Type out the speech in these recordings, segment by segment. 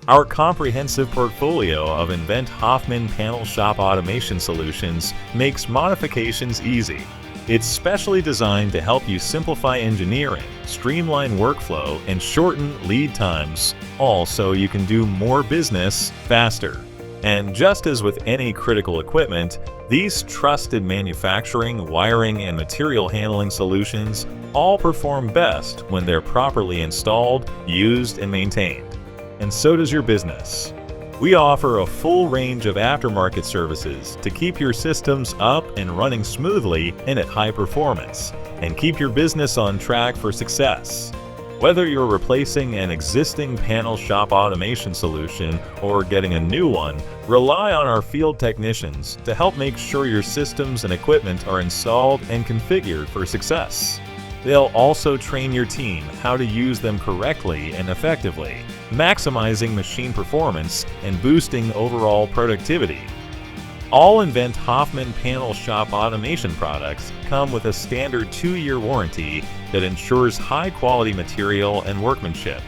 Our comprehensive portfolio of nVent HOFFMAN panel shop automation solutions makes modifications easy. It's specially designed to help you simplify engineering, streamline workflow, and shorten lead times, all so you can do more business faster. And just as with any critical equipment, these trusted manufacturing, wiring, and material handling solutions all perform best when they're properly installed, used, and maintained. And so does your business. We offer a full range of aftermarket services to keep your systems up and running smoothly and at high performance, and keep your business on track for success. Whether you're replacing an existing panel shop automation solution or getting a new one, rely on our field technicians to help make sure your systems and equipment are installed and configured for success. They'll also train your team how to use them correctly and effectively, maximizing machine performance and boosting overall productivity. All nVent HOFFMAN panel shop automation products come with a standard 2-year warranty that ensures high-quality material and workmanship.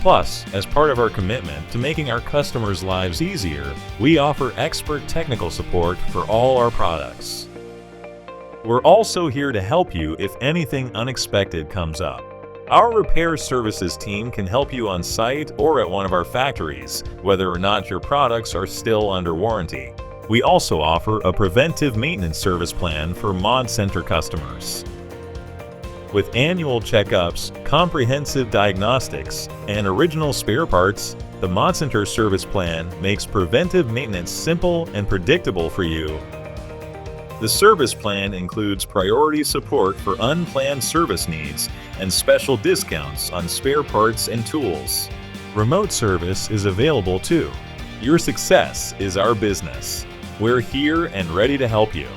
Plus, as part of our commitment to making our customers' lives easier, we offer expert technical support for all our products. We're also here to help you if anything unexpected comes up. Our repair services team can help you on site or at one of our factories, whether or not your products are still under warranty. We also offer a preventive maintenance service plan for ModCenter customers. With annual checkups, comprehensive diagnostics, and original spare parts, the ModCenter service plan makes preventive maintenance simple and predictable for you. The service plan includes priority support for unplanned service needs and special discounts on spare parts and tools. Remote service is available too. Your success is our business. We're here and ready to help you.